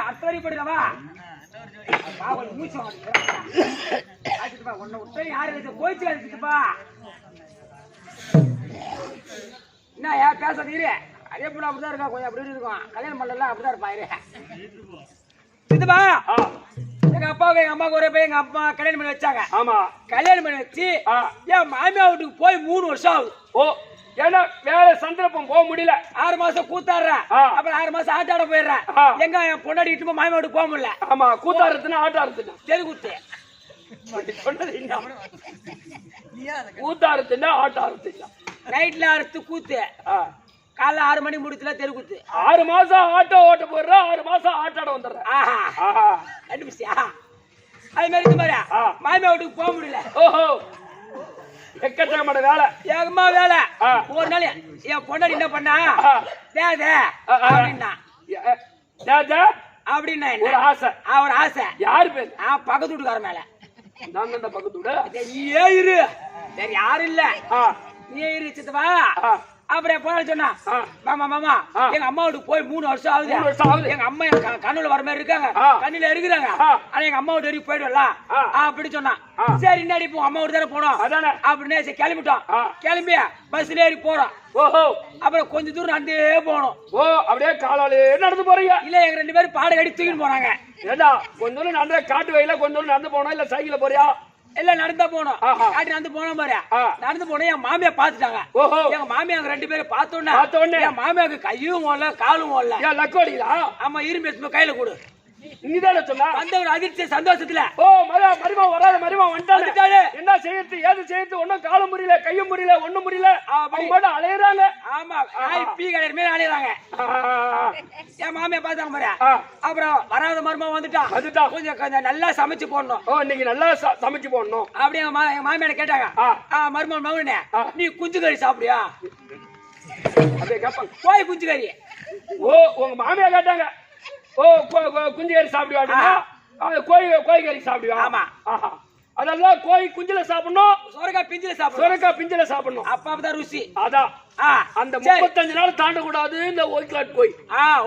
அடுத்த வரைக்கும் போயிடலாமா மூச்சு உன்னை விட்டு யாரு போயிச்சு அடிச்சுப்பா என்ன ஏன் பேசுறீரு அதே போல அப்படிதான் இருக்கா கொஞ்சம் அப்படி இருக்கும் கல்யாணம் பண்ணல அப்படிதான் இருப்பாரு சித்தப்பா எங்க அப்பாவுக்கு எங்க அம்மாவுக்கு ஒரே போய் எங்க அப்பா கல்யாணம் பண்ணி வச்சாங்க ஆமா கல்யாணம் பண்ணி வச்சு என் மாமியா வீட்டுக்கு போய் 3 வருஷம் ஆகுது ஓ ஏன்னா வேற சந்தர்ப்பம் போக முடியல 6 மாசம் கூத்தாடுறேன் அப்புறம் 6 மாசம் ஆட்டாட போயிடுறேன் எங்க என் பொண்டாடி இட்டு மாமியா வீட்டுக்கு போக முடியல ஆமா கூத்தாடுறதுன்னா ஆட்டாடுறதுன்னா தெருக்கூத்து கூத்தாடுறதுன்னா ஆட்டாடுறதுன்னா நைட்ல அறுத்து கூத்து காலைல 6 மணி முடிச்சுல தெருக்கூத்து 6 மாசம் ஆட்டோ ஓட்ட போடுற 6 மாசம் ஆட்டாட வந்துடுற கண்டுபிடிச்சியா அது மாதிரி இந்த மாதிரி மாமியா வீட்டுக்கு போக முடியல ஓஹோ எக்கச்சக்கமான வேலை ஏகமா வேலை ஒரு நாள் என் பொண்டாடி என்ன பண்ணா தேதே அப்படின்னா அப்படின்னா ஒரு ஆசை ஒரு ஆசை யாரு பேர் பக்கத்து வீட்டுக்கார மேல நான் தான் பக்கத்து வீடு நீ இரு வேற யாரும் இல்ல நீ இரு சித்தவா அப்புறம் போன சொன்னா மாமா மாமா எங்க அம்மா வீட்டுக்கு போய் 3 வருஷம் ஆகுது எங்க அம்மா எங்க கண்ணுல வர மாதிரி இருக்காங்க கண்ணுல இருக்கிறாங்க ஆனா எங்க அம்மா வீட்டு வரைக்கும் போயிடுவலாம் அப்படி சொன்னா சரி இன்னாடி போ அம்மா வீட்டு தானே போனோம் அப்படின்னு கிளம்பிட்டோம் கிளம்பி பஸ்ல ஏறி போறோம் ஓஹோ அப்புறம் கொஞ்ச தூரம் நடந்தே போனோம் ஓ அப்படியே காலாலே நடந்து போறீங்க இல்ல எங்க 2 பேரும் பாட கட்டி தூக்கிட்டு போனாங்க ஏடா கொஞ்ச தூரம் நடந்து காட்டு வயல கொஞ்ச தூரம் நடந்து போனோம் இல்ல சைக்கிள்ல போறியா இல்ல நடந்தா போனோம் காட்டி நடந்து போன பாரு நடந்து போனோம் என் மாமியா பாத்துட்டாங்க எங்க மாமியா 2 பேரும் பார்த்தோன்னே என் மாமியாவுக்கு கையும் ஓடல காலும் ஓடல லக்கோடிங்களா ஆமா இரும்பு கையில கொடு நீதானே சொன்னா அந்த ஒரு அதிர்ச்சி சந்தோஷத்துல ஓ மருமா வராத மருமா வந்துட்டாரு என்ன செய்யறது ஏது செய்யறது ஒன்னும் காலம் முடியல கையும் முடியல ஒண்ணும் முடியல அவங்க அலையறாங்க ஆமா பீ கடையர் மேல அலையறாங்க என் மாமியா பார்த்தாங்க பாரு அப்புறம் வராத மருமா வந்துட்டா கொஞ்சம் நல்லா சமைச்சு போடணும் ஓ இன்னைக்கு நல்லா சமைச்சு போடணும் அப்படி எங்க மாமியார கேட்டாங்க மருமா மகனே நீ குஞ்சு கறி சாப்பிடுயா அப்படியே கேட்பாங்க போய் குஞ்சு கறி ஓ உங்க மாமியா கேட்டாங்க ஓ குஞ்சு கறி சாப்பிடுவா கோழி கறி சாப்பிடுவா ஆமா அதெல்லாம் கோழி குஞ்சுல சாப்பிடணும் சொரக்காய் பிஞ்சில சாப்பிடணும் அப்பதான் ருசி அதான் அந்த 35 நாள் தாண்டக்கூடாது இந்த ஒயிட்லாட் கோழி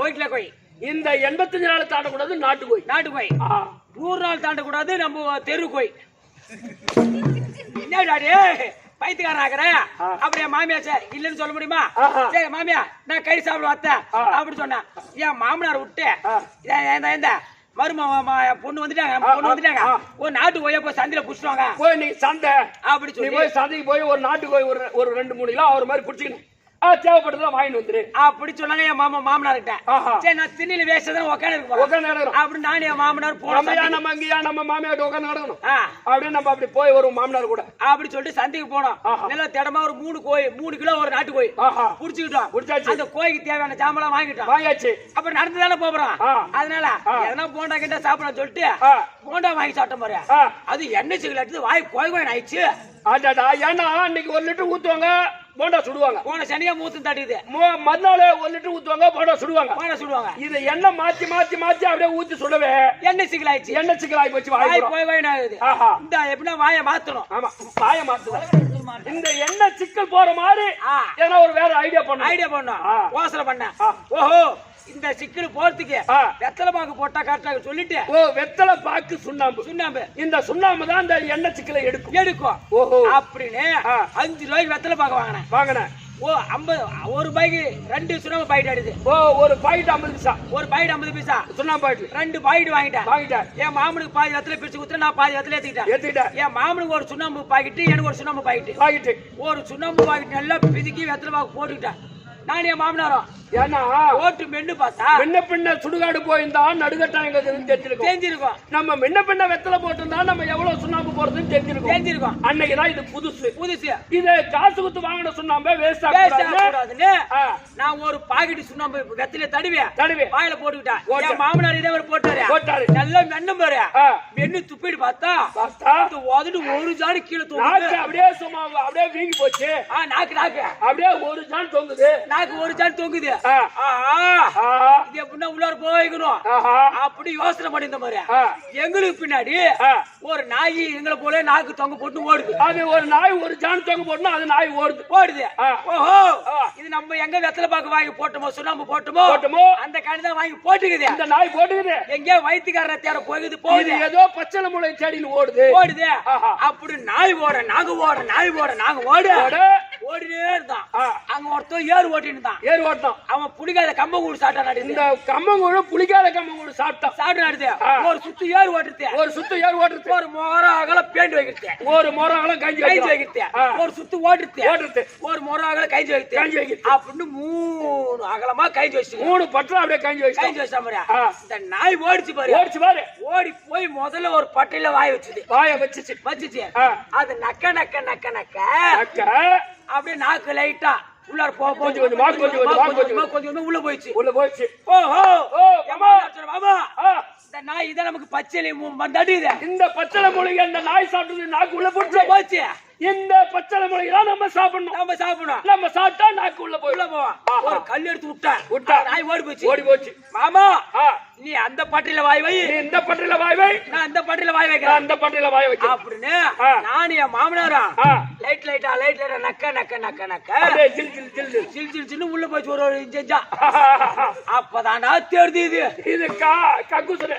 ஒயிட்லாட் கோழி இந்த 85 நாள் தாண்டக்கூடாது நாட்டு கோழி 100 நாள் தாண்டக்கூடாது நம்ம தெரு கோழி என்ன டாடி பைத்தியக்காரன் ஆக்குறேன் அப்படியே மாமியா சார் இல்லன்னு சொல்ல முடியுமா சரி மாமியா நான் கறி சாப்பிடுவேன் அத்தை அப்படி சொன்னேன் என் மாமனார் விட்டு மருமா பொண்ணு வந்துட்டாங்க ஒரு நாட்டு கோயை போய் சந்தையில புடிச்சுவாங்க போய் நீ சந்தை அப்படி சொல்லி போய் சந்தைக்கு போய் ஒரு நாட்டு கோய் ஒரு 2-3 கிலோ அவர் மாதிரி புடிச்சுக்கணும் தேவைப்பட்டதான் வாங்கிட்டு வந்துரு அப்படி சொன்னாங்க என் மாமனார் கிட்ட சரி நான் திண்ணில வேஸ்ட் உட்காந்து அப்படி நான் என் மாமனார் போனோம் நம்ம அங்கேயா நம்ம மாமியார் உட்காந்து நடக்கணும் அப்படின்னு நம்ம அப்படி போய் ஒரு மாமனார் கூட அப்படி சொல்லிட்டு சந்தைக்கு போனோம் நல்லா திடமா ஒரு 3 கிலோ ஒரு நாட்டு கோய் புடிச்சுக்கிட்டோம் அந்த கோய்க்கு தேவையான சாம்பலாம் வாங்கியாச்சு அப்புறம் நடந்து தானே போறோம் அதனால எதனா போண்டா கிட்ட சாப்பிட சொல்லிட்டு போண்டா வாங்கி சாப்பிட்ட மாதிரி அது எண்ணெய் சிக்கல் எடுத்து வாய் கோய் ஆயிடுச்சு ஏன்னா அன்னைக்கு 1 லிட்டர் ஊத்துவாங்க போண்டா சுடுவாங்க போன சனியா மூத்து தட்டிது மறுநாள் 1 லிட்டர் ஊத்துவாங்க போண்டா சுடுவாங்க இது எண்ணெய் மாத்தி அப்படியே ஊத்தி சுடவே எண்ணெய் சிக்கலாய் போச்சு வாய் போய் ஆகுது இந்த எப்படின்னா வாயை மாத்தணும் ஆமா வாயை மாத்துவோம் இந்த எண்ணெய் சிக்கல் போற மாதிரி ஏன்னா ஒரு வேற ஐடியா பண்ணோம் யோசனை பண்ண ஓஹோ இந்த சிக்கல் போறதுக்கு வெத்தலை பாக்கு போட்டா கரெக்டா சொல்லிட்டு வெத்தலை பாக்கு சுண்ணாம்பு இந்த சுண்ணாம்பு தான் இந்த எண்ணெய் சிக்கலை எடுக்கும் ஓஹோ அப்படின்னு 5 ரூபாய்க்கு வெத்தலை பாக்கு வாங்கினேன் ஓ 50 1 ரூபாய்க்கு 2 சுண்ணாம்பு பாக்கெட் அடிது ஓ ஒரு பாக்கெட் 50 பைசா ஒரு பாக்கெட் 50 பைசா சுண்ணாம்பு பாக்கெட் 2 பாக்கெட் வாங்கிட்டேன் என் மாமனுக்கு பாதி வெத்தலை பிரிச்சு குடுத்து நான் பாதி வெத்தலை ஏத்திட்டேன் என் மாமனுக்கு ஒரு சுண்ணாம்பு பாக்கெட் எனக்கு ஒரு சுண்ணாம்பு பாக்கெட் ஒரு சுண்ணாம்பு பாக்கெட் நல்லா பிதுக்கி வெத்தலை பாக்கு போட்டுக்கிட்டேன் நான் என் மாமனாரும் ஏன்னா ஓட்டு மென்னு பார்த்தா பின்ன சுடுகாடு போயிருந்தா நடுகட்டா எங்க தெரிஞ்சிருக்கும் நம்ம பின்ன வெத்தலை போட்டிருந்தா நம்ம எவ்வளவு சுண்ணாம்பு போறதுன்னு தெரிஞ்சிருக்கும் அன்னைக்குதான் இது புதுசு இதை காசு குத்து வாங்கின சுண்ணாம்பு வேஸ்ட் ஆகாதுன்னு நான் ஒரு பாக்கெட் சுண்ணாம்பு வெத்தலை தடுவேன் வாயில போட்டுக்கிட்டேன் என் மாமனார் இதே ஒரு போட்டாரு நல்லா மென்னும் பாரு மென்னு துப்பிட்டு பார்த்தா உதட்டு ஒரு ஜாடி கீழே தூங்குது அப்படியே சும்மா அப்படியே வீங்கி போச்சு நாக்கு அப்படியே ஒரு ஜான் தொங்குது நாக்கு ஒரு ஜான் தொங்குது இது எப்படின்னா உள்ளார போய்க்கணும் அப்படி யோசனை பண்ணிருந்த மாதிரி எங்களுக்கு பின்னாடி ஒரு நாய் எங்களை போல நாக்கு தொங்க போட்டு ஓடுது. அது ஒரு நாய் ஒரு ஜான் தொங்க போட்டுனா அது நாய் ஓடுது. ஓஹோ, இது நம்ம எங்க வெத்தலை பாக்கு வாங்கி போட்டோமோ சுண்ணாம்பு போட்டோமோ அந்த கணிதான் வாங்கி போட்டுக்குது. இந்த நாய் போட்டுக்குது. எங்கேயோ வயிற்றுக்காரரை தேட போகுது. ஏதோ பச்சளை மூளை செடியில் ஓடுது. அப்படி நாய் ஓட நாங்க ஓடினே இருந்தான். அங்க ஒருத்தன் ஏறு ஓட்டினான். அவன் புளிக்காத கம்பங்கூடு சாப்பிட்டான். இந்த கம்பங்கூடு புளிக்காத கம்பங்கூடு சாப்பிட்டான். ஒரு சுத்து ஏறு ஓட்டுறது, ஒரு மொர அகல பேண்ட் வைக்கிறது, ஒரு மொர அகல கஞ்சி வைக்கிறது, ஒரு சுத்து ஓட்டுறது, ஒரு மொர அகல கஞ்சி வைக்கிறது அப்படின்னு 3 அகலமா கஞ்சி வச்சு 3 பட்டல அப்படியே கஞ்சி வச்சா மாதிரி. இந்த நாய் ஓடிச்சு பாரு. ஓடி போய் முதல்ல ஒரு பட்டையில வாய வச்சுச்சு. அது நக்க நக்க நக்க நக்க அப்படியே நாக்கு லைட்டா உள்ளார கொஞ்சம் உள்ள போயிடுச்சு. ஓஹோ, மாமா இந்த நாய் இதை நமக்கு பச்சளை மண்டடியுது. இந்த பச்சளை மூலிகை அந்த நாய் சாப்பிட்டது நாக்கு உள்ள போச்சு. இந்த பச்சளை மூலிகை தான் நம்ம சாப்பிடணும். நம்ம சாப்பிட்டா நாக்கு உள்ள போவோம். ஒரு கல் எடுத்து விட்டா நாய் ஓடி போச்சு. மாமா நீ அந்த பட்டியல வாய் வை, இந்த பட்டியல வாய் வை, நான் அந்த பட்டியல வாய் வைக்கிறேன், அந்த பட்டியல வாய் வைக்க அப்படின்னு நான் என் மாமனாரா லைட்டா நக்க நக்க நக்க நக்க சில் உள்ள போச்சு. ஒரு இஞ்சா அப்பதானா தெரியுது இது கக்குசுரு.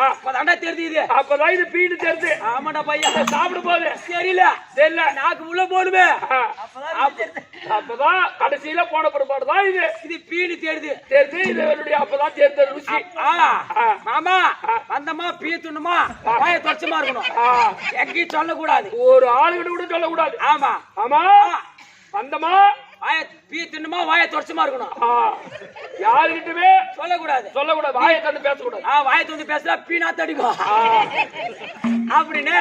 அப்பதாண்டா தெரியுது. அப்பதான் இது பீடு தெரியுது. ஆமாடா பையன் சாப்பிடும் போது தெரியல நாக்கு உள்ள போடுமே. அப்பதான் கடைசியில போன பிற்பாடுதான் இது பீடு தெரியுது. இது அப்பதான் தெரிந்த ருசி. மாமா வந்தமா பீத்துணுமா வாய தொடச்சமா இருக்கணும். எங்கேயும் சொல்லக்கூடாது. ஒரு ஆளுகிட்ட கூட சொல்லக்கூடாது. ஆமா வந்தமா வாய பீத்துணுமா வாய தொடச்சமா இருக்கணும். யாருகிட்டமே சொல்லக்கூடாது. வாயை தந்து பேசக்கூடாது. வாயை தந்து பேசுறா பீனா தடிக்கும் அப்படின்னு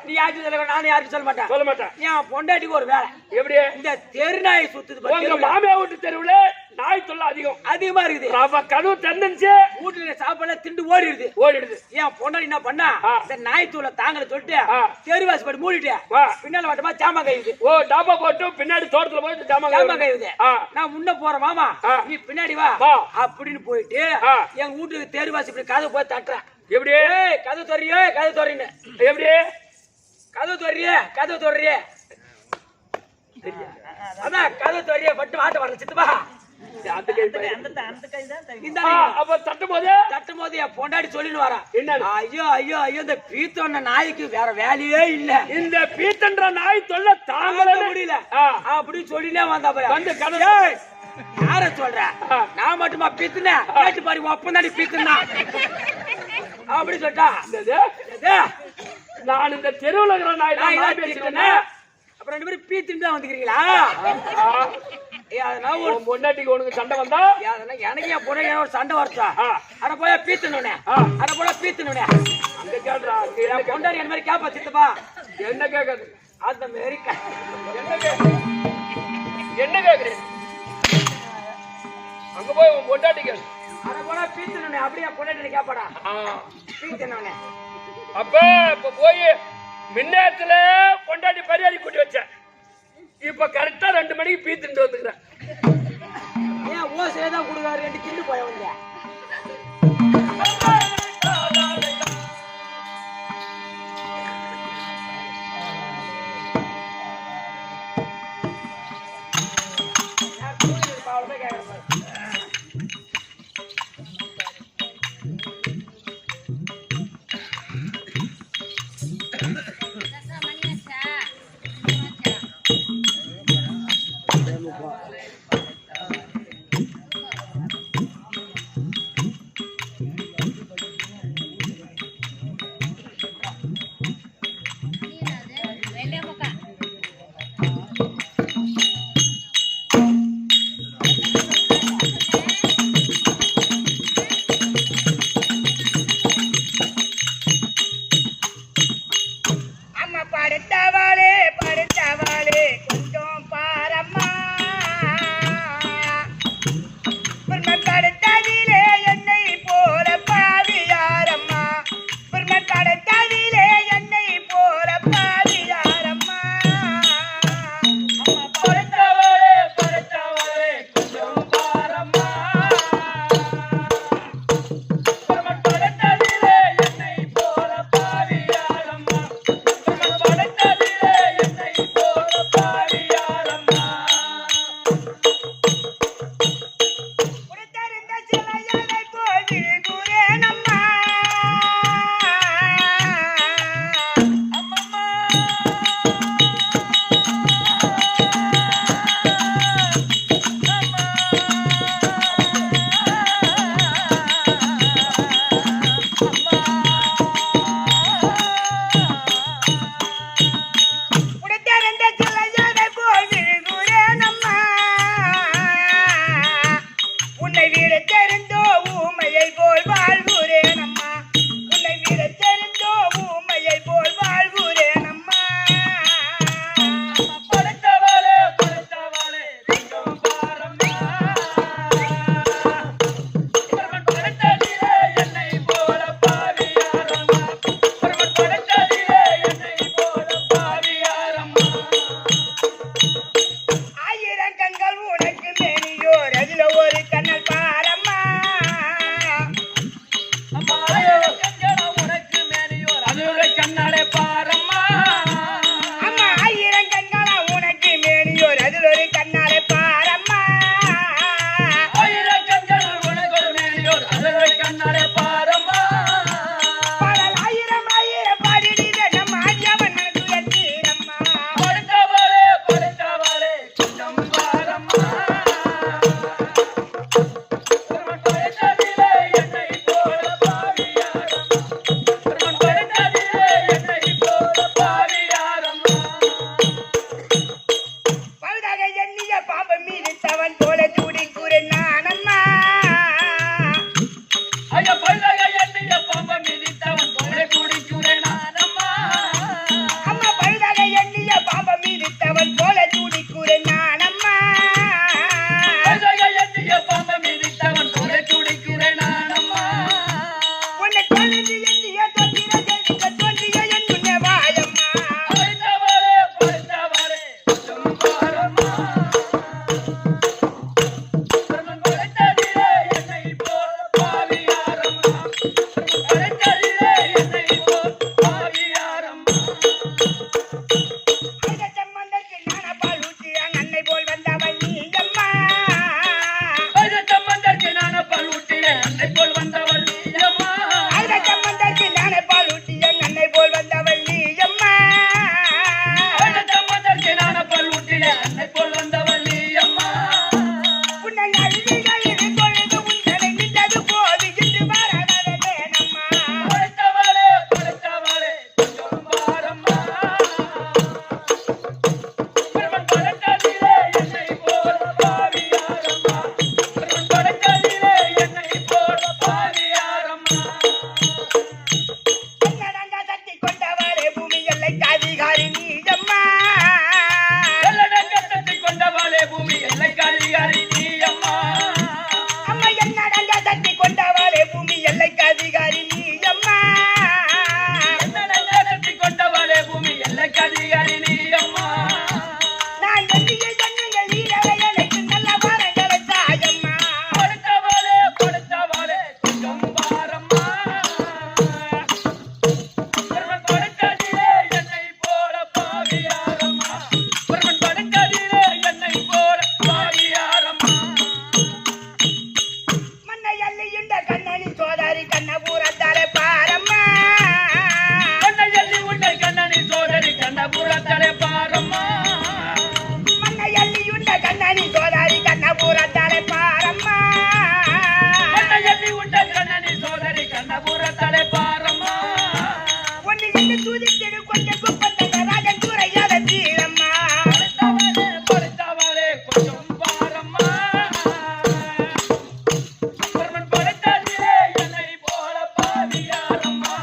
நீ யாருக்கு சொல்ல, நானும் யாருக்கு சொல்ல மாட்டேன். என் பொண்டாட்டிக்கு ஒரு வேலை. எப்படி? இந்த தெரு நாய் சுத்துது. மாமியா வீட்டு தெருவுல நாய் தொல்லை அதிகமா இருக்குது. கதவு திறந்துச்சு, வீட்டுல சாப்பாடு திண்டு ஓடிடுது. என் பொண்டாட்டி என்ன பண்ணா, இந்த நாய் தூளை தாங்கல சொல்லிட்டு தெருவாசி படி மூடிட்டு பின்னால வட்டமா ஜாமா கையுது. டாபா போட்டு பின்னாடி தோட்டத்துல போய் ஜாமா கையுது. நான் முன்ன போறேன், மாமா நீ பின்னாடி வா அப்படின்னு போயிட்டு எங்க வீட்டுக்கு தெருவாசி இப்படி கதவு போய் தட்டுறேன். எப்படி? கதவு தோறின்னு எப்படி? கதவு தோறியே அதான் கதவு தோறியே பட்டு வாட்ட வரல சித்தப்பா. தட்டும் போது என் பொண்டாடி சொல்லின்னு வரா, ஐயோ இந்த பீத்தோன்ன நாய்க்கு வேற வேலையே இல்ல, இந்த பீத்தன்ற நாய் தொல்லை தாங்க முடியல அப்படின்னு சொல்லினே வந்தா. யார சொல்ற? நான் மட்டுமா பீத்துனேன்? கேட்டு பாரு, ஒப்பந்தாடி பீத்துனா அப்படி சொல்லிட்டா. நான் இந்த தெருவுல இருக்கிற நாய் பேசுறேன். அப்புறம் 2 பேரும் பீத்துன்னு தான் வந்துக்கிறீங்களா? பொண்டாட்டிக்கு உனக்கு சண்டை வந்தா எனக்கு என் பொண்ணு ஒரு சண்டை வரச்சா அட போய் பீத்துனே அங்க கேள்றா. பொண்டாடி என்ன மாதிரி கேப்பா சித்தப்பா? என்ன கேட்காது அந்த மாதிரி என்ன கேக்குறேன்? அங்க போய் உன் பொண்டாட்டி கேளு. அட போனா பீத்துனே அப்படியே பொண்டாட்டி கேப்பாடா பீத்துனே. இப்ப போய் மின்னேத்துல பொண்டாட்டி பரியாரி கூட்டி வச்சேன். இப்ப கரெக்டா 2 மணிக்கு பீத்துட்டு வந்துக்கிறேன். ஏன் ஓசைதான் கொடுக்காரு 2 கிண்டு போய வந்த. சிலையனை போது குரேனம்மா அம்மம்மா உடத்தரந்த சிலையனை போது குரேனம்மா உன்னை விட தெரிந்தோ ஊமையை போல் வாழ்வுரேனம்மா உன்னை விட தெரிந்தோ ஊமையை போல் வாழ்வுரேனம்மா படைத்தவளே படைத்தவளே கொஞ்சம் பாரம்மா ஒருவன் படைத்ததிலே என்னை போல பாவியாரம்மா ஒருவன் படைத்ததிலே என்னை போல பாவியாரம்மா ஆயிரம் கண்கள் உனக்கு மேனியோர் அதுல ஒரு கண்ணல் பாரம்மா அம்மா ஆயிரம் கண்களா உனக்கு மேனியோர் அதுவே கண்ணாலே பாரம்மா அம்மா ஆயிரம் கண்களா உனக்கு மேனியோர் அதுல ஒரு கண்ணாலே பாரம்மா ஆயிரம் கண்களா உனக்கு ஒரு மேனியோர் அதுவே கண்ணாலே பாரம்மா பாடல் ஆயிரம் ஆயிரம் பாடிட நம்ம ஆடியவன் மனது எத்தீரம்மா படைத்தவளே படைத்தவளே கொஞ்சம் பாரம்மா ஒருவன் படைத்ததிலே என்னை போல பாவியாரம்மா ஒருவன் படைத்ததிலே என்னை போல பாவியாரம்மா பழுதாக எண்ணிய பாம்பு மீறித்தவன் போல சூடி கூறு நானம்மா ஐயா பழுதாக எண்ணிய பாம்பை மிதித்தவன் போல குடிக்கிறேன் நானம்மா அம்மா பழுதாக எண்ணிய பாம்பு மீறித்தவன் போல சூடி கூறு நானம்மா பழுதாக எண்ணிய பாம்பை மிதித்தவன் போல குடிக்கிறேன் நானம்மா உன்னை தொலைந்து எண்ணிய தொட்டிர செய்திக்க தோன்றிய என் முன்னே வாயம்மா படைத்தவளே படைத்தவளே கொஞ்சம் பாரம்மா ஒருவன் படைத்ததிலே என்னை போல பாவியாரம்மா ஒருவன் படைத்ததிலே என்னை போல பாவியாரம்மா அந்த சம்பந்தற்கு ஞான பால் ஊற்றிய அன்னை போல் வந்தவள் நீ அம்மா அது சம்பந்தற்கு நான பழுட்டினேன் அன்னை போல் வந்தவள் நீயம்மா அந்த சம்பந்தற்கு ஞான பால் ஊற்றிய அன்னை போல் வந்தவள் நீ அம்மா அது சம்பந்தற்கு நான பழுட்டினேன் அன்னை போல் வந்தவள் நீயம்மா உன்னை அழுகையில் தொழுது உன்னை நின்றது போது இன்று வரவேணம்மா படைத்தவளே படைத்தவளே கொஞ்சம் பாரம்மா ஒருவன் படைத்ததிலே என்னை போல பாவியாரம்மா ஒருவன் படைத்ததிலே என்னை போல பாவியாரம்மா என்னடங்க சக்தி கொண்டவளே பூமி எல்லை காதிகாரி நீ அம்மா எல்லடங்கத்தை கொண்டவளே பூமி எல்லைக்கு அதிகாரி நீயம்மா அம்மா என்னடங்க சக்தி கொண்டவளே பூமி எல்லை காதிகாரி நீ அம்மா எல்லடங்கத்தை கொண்டவளே பூமி எல்லைக்கு அதிகாரி நீயம்மா நான் எண்ணிய எண்ணங்கள் ஈரலை எனக்கு நல்ல வரங்களை தாயம்மா படைத்தவளே படைத்தவளே கொஞ்சம் பாரம்மா ஒருவன் படைத்ததிலே என்னை போல பாவியாரம்மா ஒருவன் படைத்ததிலே என்னை போல பாவியாரம்மா மண்ணை அள்ளியுண்ட கண்ணனி சோதரி கண்ணபூரத்தாலே பாரம்மா கண்ணை எள்ளி உன்னை கண்ணனி சோதரி கண்ணபுரத்தலே பாரம்மா மண்ணை அள்ளியுண்ட கண்ணனி சோதரி கண்ணபூரத்தாலே பாரம்மா கண்ணை எள்ளி உன்னை கண்ணனி சோதரி கண்ணபுரத்தலே பாரம்மா ஒன்னு என்று தூதித்திடு கொஞ்சம் குப்பத்தங்க ராஜன் துறையாத தீரம்மா படைத்தவளே படைத்தவளே கொஞ்சம் பாரம்மா ஒருவன் படைத்ததிலே என்னை போல பாவியாரம்மா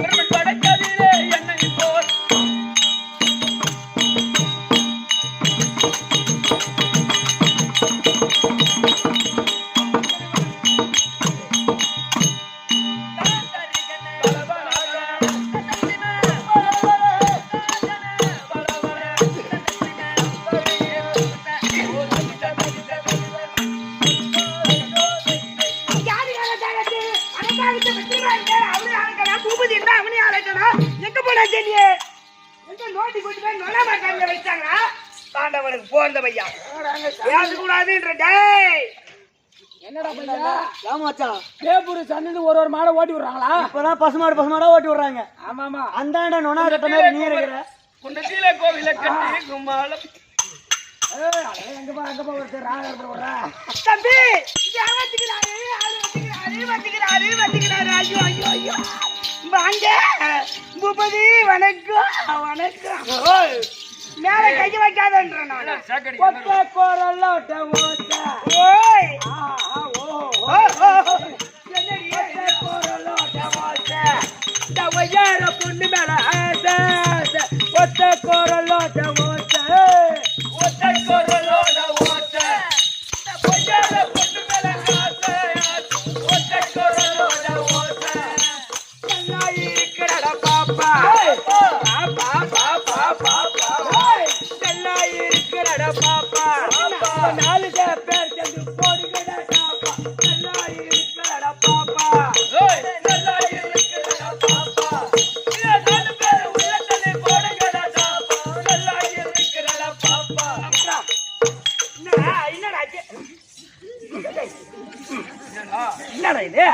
ஒருவன் படைத்ததிலே என்னை போல யாருக்காக தாகத்து அனந்தாகிட்ட வெற்றிவாங்க அவனே ஆளுக்கடா பூபதி இருந்தா அவனே ஆளுக்கடா எங்க போனா செல்லியே எங்க நோட்டி கொண்டு போய் நொல மாட்டாங்க வச்சாங்களா தாண்டவனுக்கு போந்த பையா பேச கூடாதுன்ற டேய் என்னடா பையா ஆமா மச்சான் பேப்பூர் சந்தையில ஒரு மாடை ஓட்டி விடுறாங்களா? இப்பதான் பசுமாடா ஓட்டி விடுறாங்க. ஆமா ஆமா அந்தாண்ட நொனா கட்ட மாதிரி நீ இருக்கிற குண்டத்தில கோவில கட்டி கும்மாளம். அங்கப்பா ஒருத்தர் ராகர் விடுறா. தம்பி வந்துக்கிறாரு. ஐயோ ஐயோ ஐயோ வாங்க பூபதி வணக்கம் வணக்கம். மேல கை வைக்காதன்ற நான் சாக்கடி ஒத்த கோரலோட்ட ஓட்ட ஓய் என்னடி ஒத்த கோரலோட்ட ஓட்ட தவையார பொண்ணு மேல ஆசை ஒத்த கோரலோட்ட ஓட்ட ஒத்த கோரலோட்ட ஓட்ட தவையார பொண்ணு மேல ஆசை ஒத்த கோரலோட்ட ஓட்ட நல்லா இருக்கிறடா பாப்பா பாப்பா பாப்பா பாப்பா நல்லா இருக்கிறடா பாப்பா நாலு பேர் சேர்ந்து போடுங்கடா பாப்பா நல்லா இருக்கிறடா பாப்பா நல்லா இருக்கிறடா பாப்பா நாலு பேர் உள்ளத்துல போடுங்கடா பாப்பா நல்லா இருக்கிறடா பாப்பா என்னடா இது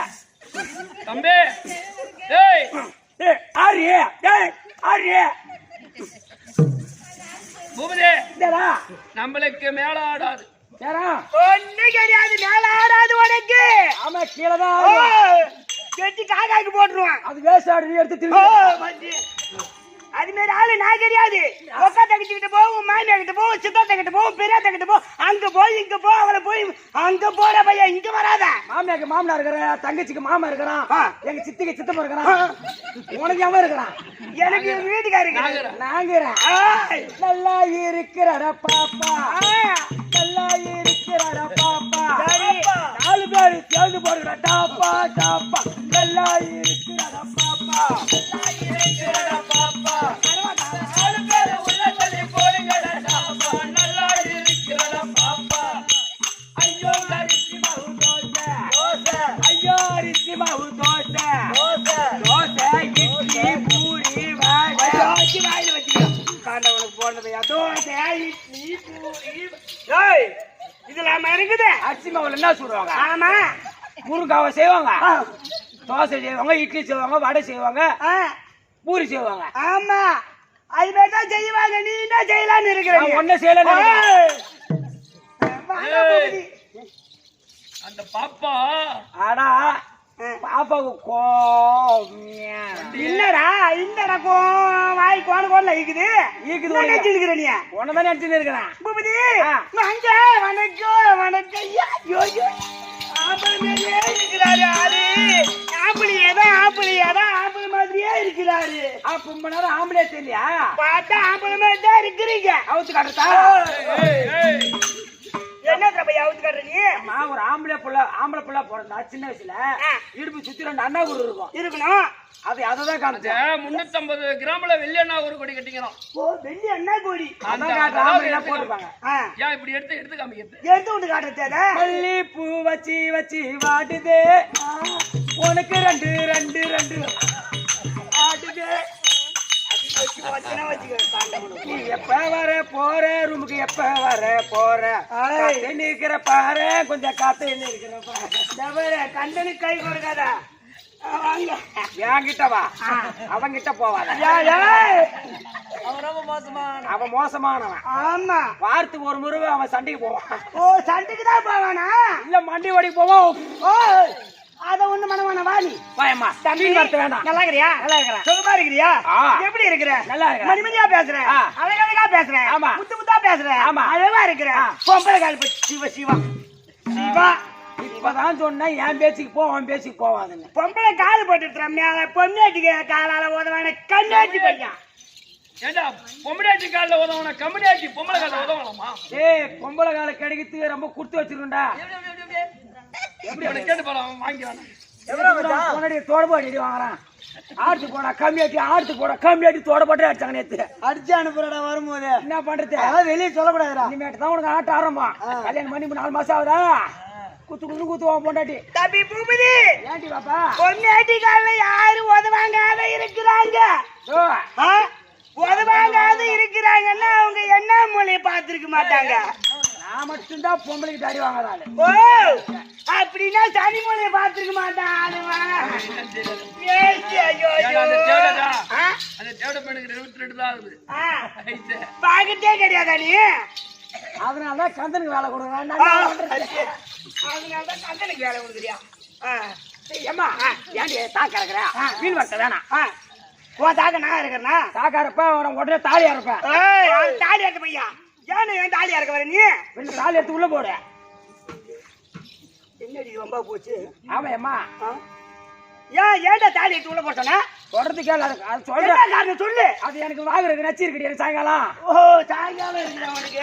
தம்பி டேய் ஆரியே டேய் ஆரியே பூபதி டேடா நம்மளுக்கு மேல ஆடாது. டேடா ஒண்ணு கிடையாது. மேல ஆடாது உனக்கு. ஆமா கீழே தான் கெட்டி காக்காக்கு போட்டுருவான். அது வேஸ்ட் ஆடு நீ எடுத்து திரும்பி அது மாதிரி ஆளு நான் கிடையாது. ஒக்கா தங்கச்சிக்கிட்ட போவோம், மாமியா கிட்ட போவோம், சித்தாத்த கிட்ட போவோம், பெரியாத்த கிட்ட போவோம். அங்க போய் இங்க போ, அவளை போய் அங்க போற பையன் இங்க வராத. மாமியாக்கு மாமனா இருக்கிறான், தங்கச்சிக்கு மாமா இருக்கிறான், எங்க சித்திக்கு சித்தப்பா இருக்கிறான், உனக்கு எவன் இருக்கிறான்? எனக்கு எங்க வீட்டுக்காரங்க நாங்கிறேன். நல்லா இருக்கிறடா பாப்பா நல்லா இருக்கிறடா பாப்பா நாலு பேரு சேர்ந்து போடுற டாப்பா டாப்பா நல்லா இருக்கிறடா பாப்பா நல்லா இருக்கிறடா பாப்பா நாலு பேரு உள்ளத்துல போடுங்கடா டாப்பா நல்லா இருக்கிறடா பாப்பா ஐயோ அரிசி மாவு தோசை ஐயோ அரிசி மாவு தோசை தோசை இட்லி பூரி வாயில வச்சுக்கோ காண்டவனுக்கு போனது தோசை இட்லி பூரி இதெல்லாம் இருக்குது. அரிசி மாவுல என்ன சொல்லுவாங்க? ஆமா முருங்காவை செய்வாங்க, தோசை செய்வாங்க, இட்லி செய்வாங்க, வடை செய்வாங்க, பூரி செய்வாங்க. ஆமா அது மாதிரி தான் செய்வாங்க. நீ என்ன செய்யலான்னு இருக்கிற? ஒன்னும் செய்யல. அந்த பாப்பா ஆடா பாப்பாவுக்கு இல்லடா இந்தடா வாய் கோண கோணல இருக்குது நினைச்சிருக்கிற நீ ஒன்னதான் நினைச்சுன்னு இருக்கிறேன். பூபதி வாங்க வணக்கம் வணக்கம். ஐயோ ஆப்பிள் மாதிரியே இருக்கிறாரு. ஆளு ஆப்பிள் மாதிரியே இருக்கிறாரு. ரொம்ப நேரம் ஆம்பளே தெரியலையா? பார்த்தா ஆப்பிள் மாதிரி தான் இருக்கிறீங்க. அவுத்து காட்டுறதா? என்ன தப்பையா அவுத்து காட்டுற நீ? ஒரு ஆம்பளை புள்ள பிறந்தா சின்ன வயசுல இடுப்பு சுத்தி 2 அண்ணா குரு இருக்கணும். அததான் காமிச்சேன். 350 கிராம்ல வெள்ளி அண்ணா ஒரு கொடி கட்டிக்கிறோம். வெள்ளி அண்ணா கோடி போட்டுப்பாங்க. ஏன் இப்படி எடுத்து காமிக்கிறது? எடுத்து விட்டு காட்டுறதா? மல்லி பூ வச்சு வச்சு வாடுதே உனக்கு 2 ஆடுதே. நீ எப்ப வர போற ரூமுக்கு எப்ப வர போற நிக்கிற பாரு கொஞ்சம் காத்து இருக்கிற பாரு கண்டனு கை கொடுக்காத. என்கிட்ட வா அவங்கிட்ட போவாத. அவன் மோசமானவன். ஆமா வாரத்துக்கு ஒரு முறை அவன் சண்டைக்கு போவான். ஓ சண்டைக்கு தான் போவானா? இல்ல மண்டி ஓடிக்கு போவோம். ஓ அத ஒண்ணு மனவான வாணி வாயம்மா தம்பி வரது வேண்டாம். நல்லா இருக்கிறியா? நல்லா இருக்கிறேன். சுகமா இருக்கிறியா? எப்படி இருக்கிற? நல்லா இருக்கிறேன். மணிமணியா பேசுறேன், அழகழகா பேசுறேன், ஆமா முத்து முத்தா பேசுறேன், ஆமா அழகா இருக்கிறேன். பொம்பளை கால் சிவா சிவா சிவா இப்பதான் சொன்ன என் பேச்சுக்கு போ அவன் பேச்சுக்கு போவாதுன்னு. பொம்பளை கால் போட்டு மேல பொண்ணாட்டிக்கு காலால உதவான கண்ணாட்டி பையன். ஏண்டா பொம்பளையாட்டி காலில் உதவணும், கம்பெனியாட்டி பொம்பளை காலில் உதவணுமா? பொம்பளை கால கிடைக்கிறதுக்கு ரொம்ப குடுத்து வச்சிருக்கா. எப்படி கேட்டு போறான் வாங்கிக்கிறான். தோடபாடி வாங்குறான். ஆடுத்து போனா கம்மியாட்டி ஆடுத்து போட கம்மியாட்டி தோடபாட்டே அடிச்சாங்க. நேத்து அடிச்சு அனுப்புறடா. வரும்போது என்ன பண்றது? வெளியே சொல்லக்கூடாதுடா. இனிமேட்டு தான் உனக்கு ஆட்ட ஆரம்பம். கல்யாணம் பண்ணி 4 மாசம் ஆகுதா? குத்துவான் பொண்டாட்டி. தம்பி பூபதி ஏன்டி பாப்பா பொண்டாட்டி கால யாரு உதவாங்காத இருக்கிறாங்க? உதவாங்காத இருக்கிறாங்கன்னா அவங்க என்ன மொழியை பார்த்திருக்க மாட்டாங்க. நான் மட்டும்தான் பொம்பளைக்கு அடி வாங்கறாள். ஓ அப்படின்னா தனிமொழியை பார்த்துக்க மாட்டான் ஆளுவா. பாக்கத்தே கிடையாதா நீ? அதனாலதான் கந்தனுக்கு வேலை கொடுக்குறேன். அதனாலதான் கந்தனுக்கு வேலை கொடுக்குறியா? ஏம்மா ஏன்டி தாக்க இருக்கிற மீன் வரட்ட வேணாம். உன் தாக்க நான் இருக்கிறேன்னா தாக்கா இருப்பேன் உடனே தாலியா இருப்பேன். தாலி எடுத்த பையா ஏன்னு ஏன் தாலியா இருக்க வர நீ? தாலி எடுத்து உள்ள போடு. என்னடி ரொம்ப போச்சு? ஆமா ஏம்மா ஏன்டா தாலி எடுத்து உள்ள போட்டோன்னா சொல்றது கேளு. அது சொல்றேன் காரணம் சொல்லு. அது எனக்கு வாங்குறதுக்கு நச்சு இருக்கடி சாயங்காலம். ஓ சாயங்காலம் இருக்குடா உனக்கு.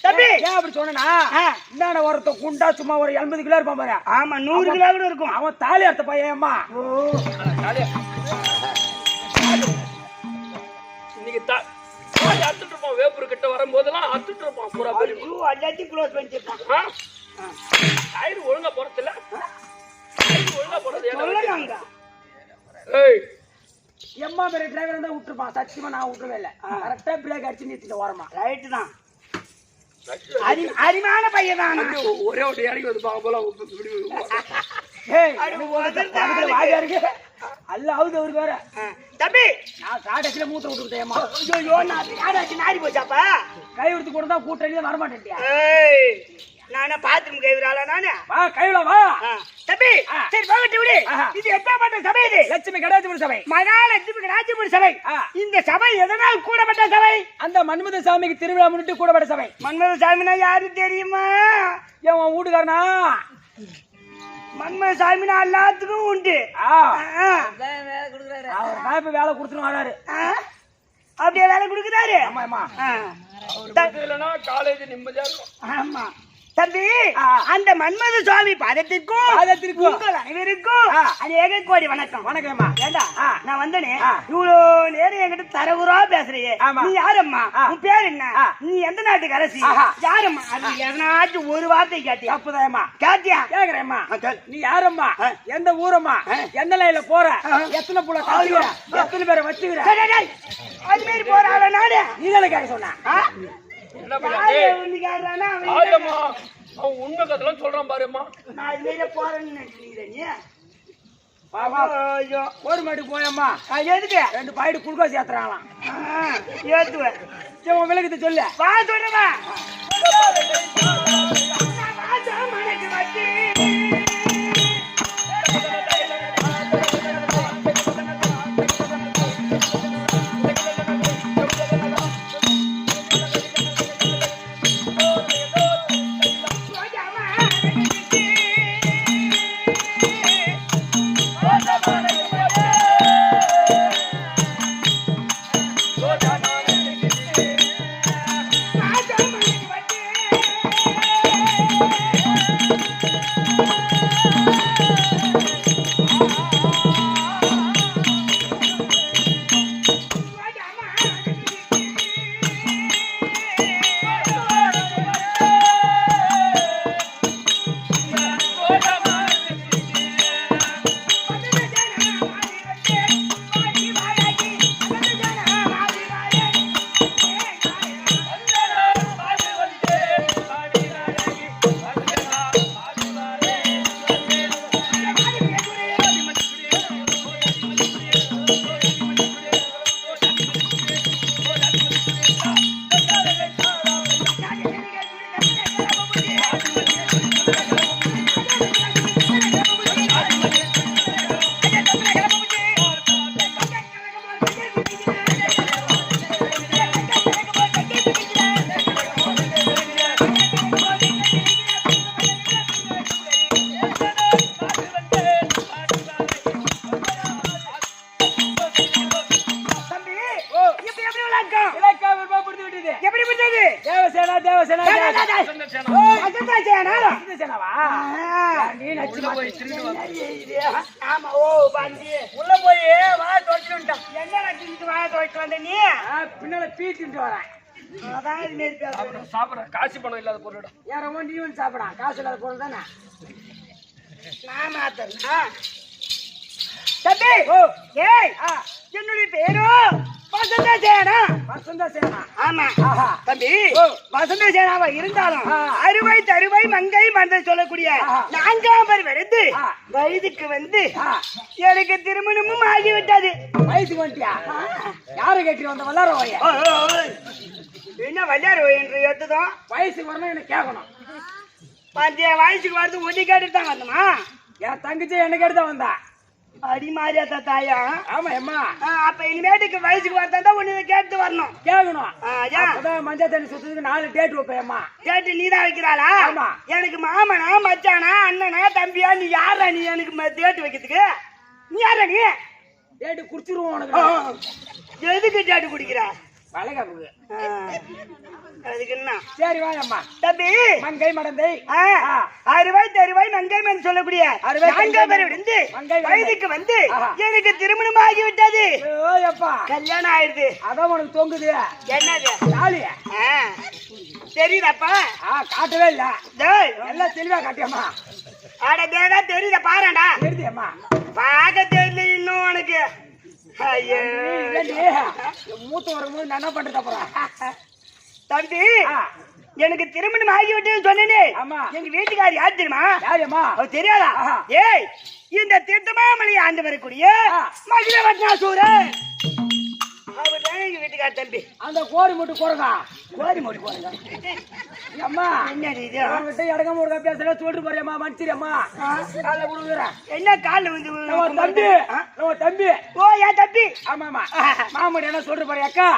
தம்பி ஏன் அப்படி சொன்னா இந்தாண்ட ஒருத்த குண்டா சும்மா ஒரு 80 கிலோ இருப்பான் பாரு. ஆமா 100 கிலோ கூட இருக்கும். அவன் தாலி எடுத்த பையன் அம்மா. இன்னைக்கு அத்துட்டு இருப்பான். வேப்பூர் கிட்ட வரும்போதெல்லாம் அத்துட்டு இருப்பான். பூரா எல்லாத்தையும் க்ளோஸ் பண்ணிருப்பான். டயர் ஒழுங்கா போறதில்ல. ஒழுங்கா போறது சொல்லுங்க. எம்மா பேர் டிரைவர் தான் விட்டுருப்பான். சத்தியமா நான் விட்டுருவே இல்லை. கரெக்டா பிரேக் அடிச்சு நிறுத்திட்டு வரமா. ரைட்டு தான். அரிமான பையன் தான். ஒரே ஒரு இறங்கி வந்து பார்க்க போல வாயா இருக்கு அல்ல அவுது அவருக்கு வேற. தம்பி நான் சாடச்சில மூத்த விட்டுக்கிட்டேம்மா. ஐயோ நான் சாடாச்சு நாரி போச்சாப்பா. கை எடுத்து கூட தான் கூட்டணியே வரமாட்டேன்ட்டியா? நானே பாத்ரூம் கைவிராளா நானே. வா கைவில வா. தம்பி சரி போகட்டு விடு. இது எப்பேற்பட்ட சபை? இது லட்சுமி கடாட்சிபுர சபை. மகாலட்சுமி கடாட்சிபுர சபை. இந்த சபை எதனால் கூடப்பட்ட சபை? அந்த மன்மத சாமிக்கு திருவிழா முன்னிட்டு கூடப்பட்ட சபை. மன்மத சாமினா யாரு தெரியுமா? ஏன் உன் வீட்டுக்காரனா? மன்மத சாமினா எல்லாத்துக்கும் உண்டு. அவர் இப்ப வேலை கொடுத்துன்னு வராரு. அப்படியே வேலை கொடுக்குறாரு. ஆமாம்மா. காலேஜ் நிம்மதியா இருக்கும். ஆமா தம்பி அந்த மன்மத சுவாமி பாதத்திற்கும் உங்கள் அனைவருக்கும் அநேக கோடி வணக்கம். வணக்கம்மா. ஏண்டா நான் வந்தனே இவ்வளோ நேரம் என்கிட்ட தரகுறா பேசுறியே. நீ யாரம்மா? உன் பேர் என்ன? நீ எந்த நாட்டுக்கு அரசி? யாரம்மா? அது எதனாச்சும் ஒரு வார்த்தை கேட்டியா? அப்பதாம்மா கேட்டியா? கேக்குறேம்மா. நீ யாரம்மா? எந்த ஊரம்மா? எந்த லைன்ல போற? எத்தனை புள்ள காசுகிற? எத்தனை பேரை வச்சுக்கிற? அது மாதிரி போற ஆள நானே. நீ தானே கேட்க சொன்ன. அவன் உண்மை கதெல்லாம் சொல்றான் பாருமா. நான் அது மாதிரி போறேன்னு நினைக்கிறேன். ஒரு மாட்டுக்கு போயம்மா. எதுக்கு 2 பாயிண்ட் குளுக்கோஸ் ஏத்துறாங்களாம். ஏத்துவேன். விளக்கத்தை சொல்லு. வா சொல்றவா. பின்னால பீச்சிட்டு வரேன். சாப்பிட காசு பணம் இல்லாத பொருள் யாரோ நீ வந்து சாப்பிடா. காசு இல்லாத பொருள் தானே. நான் மாத்தேன். தம்பி என்னுடைய பேரோ வசந்த சேனா. வசந்த சேனா. ஆமா ஆஹா. தம்பி ஓ. வசந்த சேனாவா இருந்தாலும் ஆ. அறுவை தருவை மங்கை மந்த சொல்லக்கூடிய ஆஹா. 4ஆம் பேர் எடுத்து ஆ. வயதுக்கு வந்து ஆ. எனக்கு திருமணமும் ஆகிவிட்டது. வயசுக்கு வந்துட்டியா? யாரை கேட்டு வந்த வல்லார ஓய? ஓ, ஓ, ஓ. என்ன வல்லாரோ என்று எடுத்ததும் வயசுக்கு வரணும் எனக்கு கேட்கணும். வயசுக்கு வரது ஒட்டி கேட்டுட்டு தான் வந்தோமா? என் தங்கச்சி என்ன கேட்டு தான் வந்தா. அடி மாரியாத்தா தாயா. ஆமா அம்மா. அப்ப இனிமேட்டுக்கு வயசுக்கு வரதா ஒண்ணு கேட்டு வரணும். கேட்கணும். ஏன் அப்பதான் மஞ்சள் தண்ணி சுத்துறதுக்கு 4 டேட் வைப்பேன் அம்மா. கேட்டு நீ தான் வைக்கிறாளா? ஆமா. எனக்கு மாமனா மச்சானா அண்ணனா தம்பியா நீ யாரா? நீ எனக்கு டேட்டு வைக்கிறதுக்கு நீ யாரா? நீ டேட்டு குடிச்சிருவோம் உனக்கு. எதுக்கு டேட்டு குடிக்கிற? வளைகாப்புக்கு. அதுக்கு என்ன? சரி வா அம்மா. தம்பி மங்கை மடந்தை. அறுவை தருவாய் மங்கைமன் சொல்லக்கூடிய அறுவை 4ஆம் பேர் விழுந்து மங்கை மடந்தை. வயதுக்கு வந்து ஆஹா. எனக்கு திருமணம் ஆகிவிட்டது. ஓயப்பா. கல்யாணம் ஆயிடுது. அதான் உனக்கு தொங்குது. என்னது? தாலிய. தெரியுதாப்பா? காட்டவே இல்ல. டேய், எல்லாம் தெளிவா காட்டியம்மா. அட தேடா தெரியுதா பாருடா. தெரியுதியம்மா. பார்க்க தெரியல இன்னும் உனக்கு. ஐயோ மூத்த வரும்போது நான் என்ன பண்றது அப்புறம்? தம்பி ஆ. எனக்கு திருமணம் ஆகிவிட்டதுன்னு சொன்னேனே. ஆமா. எங்க வீட்டுக்காரி யார் தெரியுமா? யாரியம்மா? அவ தெரியாதா? ஆஹா. ஏய் இந்த தீர்த்தமாமலை ஆண்டு வரக்கூடிய ஆ. மகிழவட்னாசூரன் அவர்தான் எங்க வீட்டுக்கார தம்பி. அந்த கோரி மட்டும் குறங்க. கோரி மொழி போறங்க. அம்மா என்ன இது? அவன்கிட்ட இடங்க முருகா பேசுற சொல்லிட்டு போறியம்மா மனுச்சிரியம்மா. காலைல கொடுக்குறேன். என்ன காலில் வந்து நம்ம தம்பி. நம்ம தம்பி. ஓ என் தம்பி. ஆமா ஆமா. மாமடி என்ன சொல்லிட்டு போறிய அக்கா?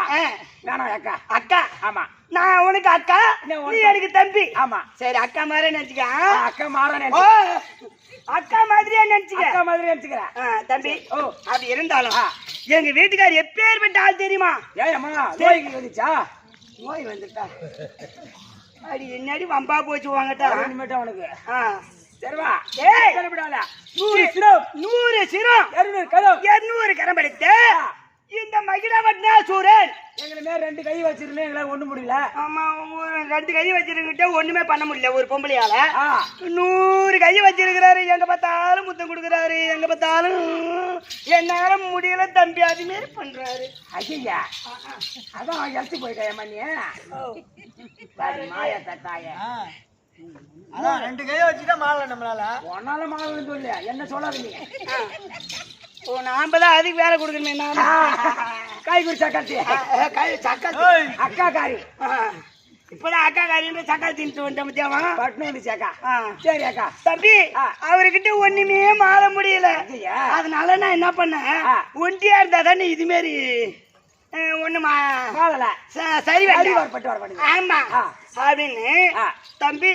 வேணாம் அக்கா. அக்கா. ஆமா. நான் உனக்கு அக்கா, நீ எனக்கு தம்பி. ஆமா. சரி அக்கா மாதிரி நினைச்சுக்க. அக்கா மாறனே. ஓ அக்கா மாதிரியே நினைச்சுக்க. அக்கா மாதிரி நினைச்சுக்கிறேன். தம்பி ஓ அப்படி இருந்தாலும் எங்க வீட்டுக்கார் எப்பேற்பட்ட ஆள் தெரியுமா? ஏயம்மா நோய்க்கு வந்துச்சா? நோய் வந்துட்டா அடி என்னடி வம்பா போச்சு வாங்கட்டா இனிமேட்டு அவனுக்கு. சரிவா? ஏய் கிளம்பிடாத. 100 சிரம் 100 சிரம் 200 கதம் 200 கரம் எடுத்து இந்த மகிழவட்னாசூரன் எங்களை மேல 2 கை வச்சிருந்தேன். எங்களால ஒண்ணு முடியல. ஆமா 2 கை வச்சிருக்கிட்ட ஒண்ணுமே பண்ண முடியல ஒரு பொம்பளையால. 100 கை வச்சிருக்கிறாரு. எங்க பார்த்தாலும் முத்தம் கொடுக்குறாரு. எங்க பார்த்தாலும் என்னால முடியல தம்பி அது மாரி பண்றாரு. ஐயா அதான் எழுத்து போயிட்டேன் நீ. மாயா தட்டாய அதான் 2 கையை வச்சுட்டா மாறல நம்மளால. ஒன்னால மாவு சொல்லு. என்ன சொல்லாதீங்க. ஓ நாம தான் அதுக்கு வேலை கொடுக்கணுமே. காய்கறி சக்காத்தி. அக்கா காரி. இப்பதான் அக்கா காரின்ற சக்கா தின்ட்டு வந்துட்டேன் மத்தியாவா பட்னு வந்துச்சு அக்கா. சரி அக்கா. தம்பி அவர்கிட்ட ஒண்ணுமே மாற முடியல. அதனால நான் என்ன பண்ணேன், ஒண்டியா இருந்தா தானே இது மாரி ஒண்ணு சரி பட்டு வர மாட்டேங்குது. ஆமா அப்படின்னு தம்பி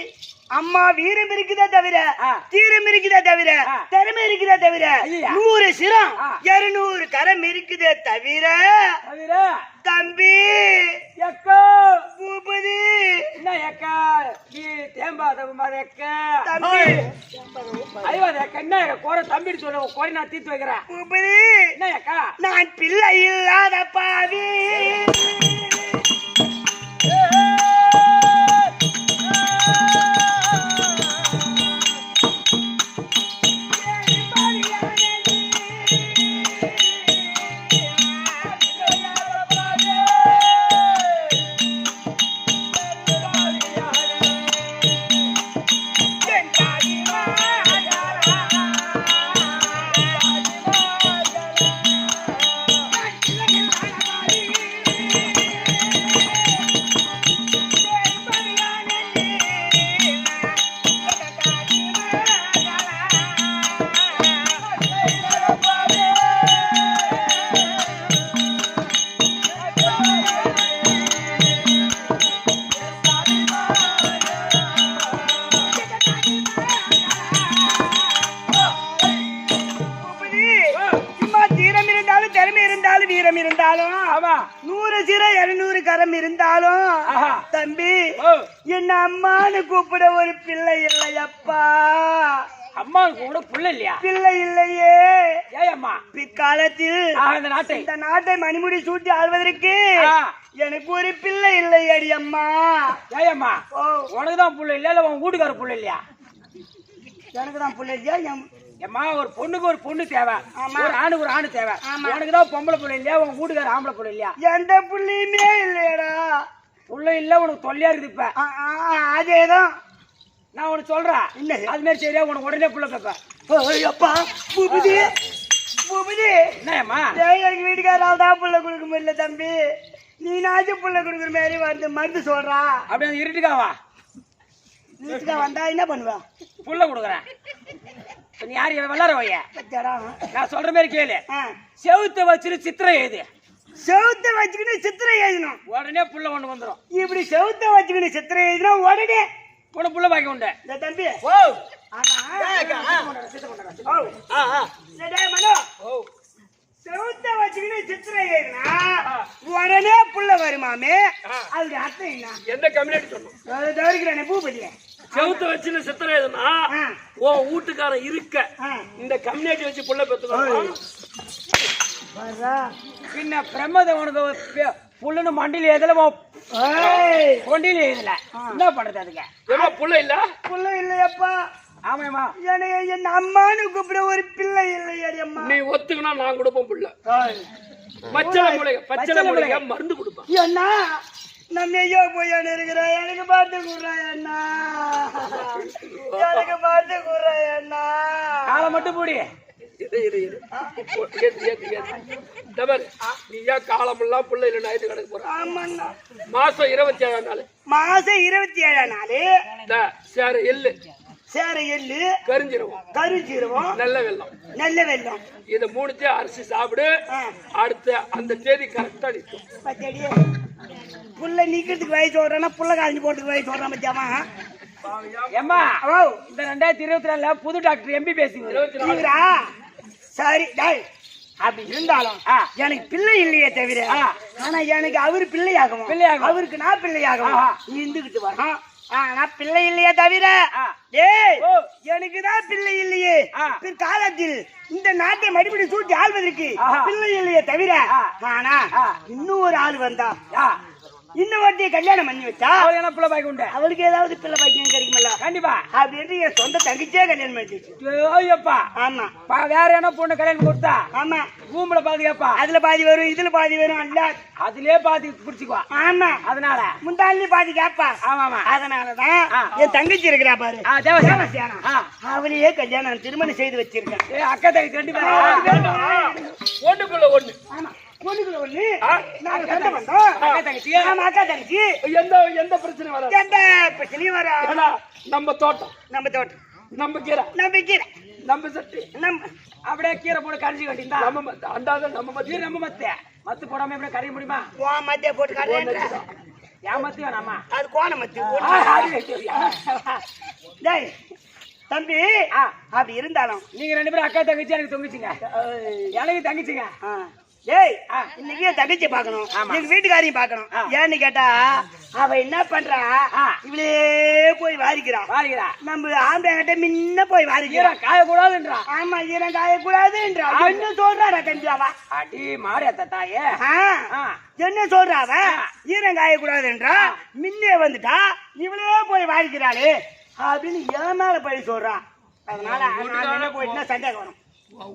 அம்மா வீரம் இருக்குதே தவிர தீரம் இருக்குதே தவிர திறமை இருக்குதே தவிர 100 சிரம் 200 கரம் இருக்குதே தவிர தம்பி எக்கா பூபதி என்ன எக்கா நீ தேம்பாத எக்கா தம்பி ஐயோ எக்கா என்ன கோர தம்பி சொல்ல கோரி நான் தீர்த்து வைக்கிறேன். பூபதி என்ன எக்கா நான் பிள்ளை இல்லாத பாவி. வீரம் இருந்தாலும் 100 சிரம் 200 கரம் இருந்தாலும் தம்பி என்ன அம்மானு கூப்பிட ஒரு பிள்ளை இல்லையப்பா. அம்மா கூட பிள்ளை இல்லையா? பிள்ளை இல்லையே. ஏயம்மா பிற்காலத்தில் இந்த நாட்டை மணிமுடி சூட்டி ஆள்வதற்கு எனக்கு ஒரு பிள்ளை இல்லை அடி அம்மா. ஏயம்மா உனக்குதான் பிள்ளை இல்லையா இல்ல உன் வீட்டுக்கார பிள்ளை இல்லையா? எனக்கு தான் பிள்ளை இல்லையா ஏம்மா ஒரு பொண்ணுக்கு ஒரு பொண்ணு தேவை, ஒரு ஆணுக்கு ஒரு ஆணு தேவை. உனக்கு தான் பொம்பளை புள்ள இல்லையா, உன் வீட்டுக்கார ஆம்பளை புள்ள இல்லையா? எந்த புள்ளையுமே இல்லையடா. புள்ள இல்ல, உனக்கு தொல்லையா இருக்குது. இப்ப அதேதான் நான் உனக்கு சொல்றேன், அது மாதிரி சரியா உனக்கு உடனே புள்ள கேப்ப. அப்பா பூபதி பூபதி என்னம்மா எனக்கு வீட்டுக்காரால் தான் புள்ள கொடுக்க முடியல தம்பி. நீ நாச்சும் புள்ள கொடுக்குற மாதிரி வந்து மருந்து சொல்றா. அப்படி இருட்டுக்காவா வந்தா என்ன பண்ணுவா? புள்ள கொடுக்குறேன். நீ யாரு விளாட வைய? நான் சொல்ற மாதிரி கேளு. செவுத்த வச்சுட்டு சித்திரை எழுது. செவுத்த வச்சுக்கிட்டு சித்திரை எழுதணும். உடனே புள்ள ஒண்ணு வந்துடும். இப்படி செவுத்த வச்சுக்கிட்டு சித்திரை எழுதினா உடனே உன புள்ள பாக்கி உண்டு. தம்பி செவுத்த வச்சுக்கிட்டு சித்திரை எழுதினா உடனே புள்ள வருமாமே. அதுக்கு அர்த்தம் என்ன? எந்த கம்யூனிட்டி சொன்னோம்? தவிர்க்கிறேன் பூபதிய. செவுத்த வச்சு சித்திரை எழுதுனா உன் வீட்டுக்காரன் இருக்க இந்த கம்யூனிட்டி வச்சு புள்ள பெற்றுக்கணும். பின்ன பிரம்மத உனக்கு புள்ளுன்னு மண்டியில எதுல கொண்டியில எழுதல என்ன பண்றது? அதுக்கு ஏமா புள்ள இல்ல? புள்ள இல்லையப்பா. ஆமாம்மா, என் அம்மானு கூப்பிட ஒரு பிள்ளை இல்லையம்மா. நீ ஒத்துக்கணும், நான் கொடுப்போம் புள்ள. பச்சளை முளைக மருந்து கொடுப்பேன். என்ன நம்ம ஐயோ போயான்னு இருக்கிற எனக்கு பார்த்து கூறாயண்ணா, எனக்கு பார்த்து கூறாயண்ணா. காலை மட்டும் போடி. காலமெல்லாம் புள்ள இல்ல நைட்டு கிடக்க போற. ஆமாண்ணா. மாசம் 27ஆம் நாள். மாசம் 27ஆம் நாள். சேர எள்ளு, சேர எள்ளு, கரிஞ்சிருவோம், கரிஞ்சிருவோம், நல்ல வெள்ளம், நல்ல வெள்ளம். இத மூணுத்தையும் அரிசி சாப்பிடு. அடுத்த அந்த தேதி கரெக்டா நிற்கும். புள்ள நீக்கிறதுக்கு வயசு சொல்றேன்னா புள்ள காய்ச்சி போறதுக்கு வயசு சொல்றான் பத்தியாமா. ஏம்மா இந்த 2024 புது டாக்டர் MBBS பேசுறீங்களா? சரி அப்படி இருந்தாலும் எனக்கு பிள்ளை இல்லையே தவிர, ஆனா எனக்கு அவரு பிள்ளையாகும், அவருக்கு நான் பிள்ளையாகும் இருந்துகிட்டு வரோம். ஆனா பிள்ளை இல்லையே தவிர எனக்குதான் பிள்ளை இல்லையே. பிற்காலத்தில் இந்த நாட்டை மறுபடி சூட்டி ஆள்வதற்கு பிள்ளை இல்லையே தவிர, ஆனா இன்னும் ஒரு ஆள் வந்தா இன்னும் ஒருத்தைய கல்யாணம் பண்ணி வச்சா பிள்ளை பாக்கி உண்டு. அவளுக்கு ஏதாவது பிள்ளை பாக்கியம் கிடைக்குமல்ல? கண்டிப்பா. அப்படின்னு என் சொந்த தங்கச்சியே கல்யாணம் பண்ணிச்சு. ஆமா, வேற என்ன பொண்ணு கல்யாணம் கொடுத்தா? ஆமா, ரூம்ல பாதுகாப்பா அதுல பாதி வரும், இதுல பாதி வரும், அல்ல அதுலயே பாதி பிடிச்சுக்குவா. ஆமா, அதனால முந்தாளி பாதி கேப்பா. ஆமா, அதனாலதான் என் தங்கச்சி இருக்கிறா பாரு, தேவசியானா, அவளையே கல்யாணம் திருமணம் செய்து வச்சிருக்கேன். அக்கா தங்கச்சி 2 பேரும் ஒண்ணுக்குள்ள ஒண்ணு. ஆமா, ஒண்ணுக்குள்ள ஒண்ணு. நாங்க சண்டை பண்றோம். அக்கா தங்கச்சி, ஆமா அக்கா தங்கச்சி. எந்த பிரச்சனை வராது, எந்த பிரச்சனையும் வராது. நம்ம தோட்டம், நம்ம கீரை, நம்ம சட்டி, அப்படியே கீரை போட்டு கரைச்சி கட்டிந்தா நம்ம அண்டாத நம்ம மத்திய நம்ம மத்து போடாம எப்படி கரைய முடியுமா? மத்திய போட்டு கரையா ஏன் மத்தி வேணாமா? அது கோண மத்தி. தம்பி அப்படி இருந்தாலும் நீங்க 2 பேரும் அக்கா தங்கச்சி, எனக்கு தொங்குச்சிங்க, எனக்கு தங்கச்சிங்க. இன்னைக்கு என் தங்கச்சி பாக்கணும், எங்க வீட்டுக்காரையும் பாக்கணும். ஏன்னு கேட்டா அவ என்ன பண்றா, இவளே போய் வாரிக்கிறா. நம்ம ஆம்பளை கிட்ட முன்ன போய் வாரிக்கிறா. காயக்கூடாதுன்றா. ஆமா, ஈரம் காயக்கூடாதுன்றா. என்ன சொல்றா தம்பியாவா? அடி மாறியாத்த தாயே, என்ன சொல்றாவ? ஈரம் காயக்கூடாதுன்றா. முன்னே வந்துட்டா இவளே போய் வாரிக்கிறாளே அப்படின்னு என் மேல போய் சொல்றான். அதனால போயிட்டுனா சந்தேகம் வரும்.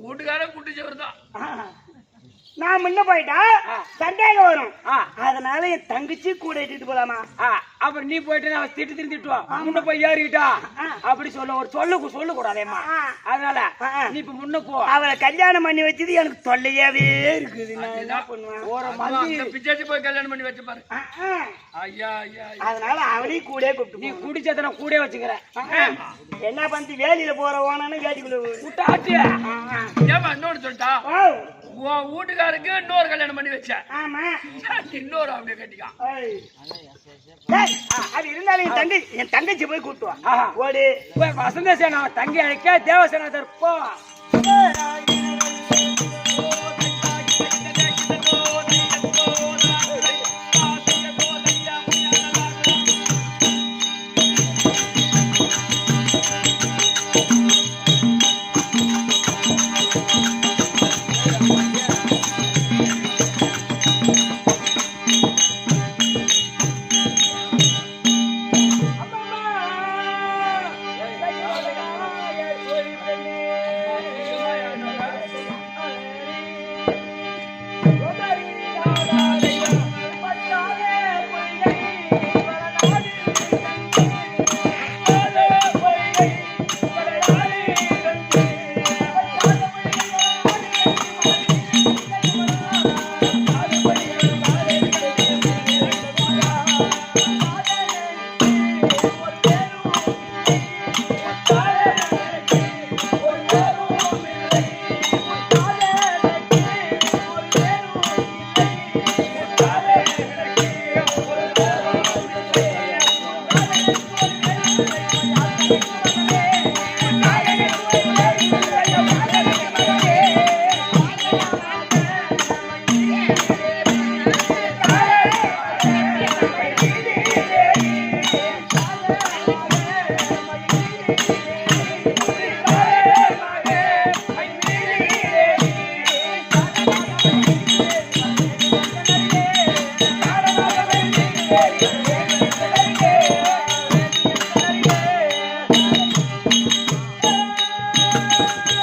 வீட்டுக்கார குட்டிச்சவர் தான். நான் முன்ன போயிட்டா சந்தேகம் வரும். அதனால என் தங்கச்சி கூட இட்டுட்டு போலாமா? அப்புறம் நீ போயிட்டு அவன் திட்டுவா, முன்ன போய் ஏறிட்டா அப்படி சொல்ல கூடாதேம்மா. அதனால நீ இப்ப முன்ன போ. அவளை கல்யாணம் பண்ணி வச்சது எனக்கு தொல்லையாவே இருக்குது. நான் என்ன பண்ணுவேன்? ஒரு மந்தி பிச்சாச்சி போய் கல்யாணம் பண்ணி வச்சு பாரு. அதனால அவளையும் கூட கூப்பிட்டு, நீ குடிச்சத நான் கூட வச்சுக்கிறேன். என்ன பண்ணி வேலையில போற ஓனானு வேட்டிக்குள்ள விட்டாச்சு. ஏமா இன்னொன்னு சொல்லிட்டா, உன் வீட்டுக்காருக்கு இன்னொரு கல்யாணம் பண்ணி வச்ச. ஆமா, இன்னொரு அப்படியே கட்டிக்கான். அது இருந்தாலும் என் தங்கச்சி போய் கூட்டுவா. ஓடு வசந்தசேனா தங்கி அழைக்க தேவசேனாதர் போ. ஆ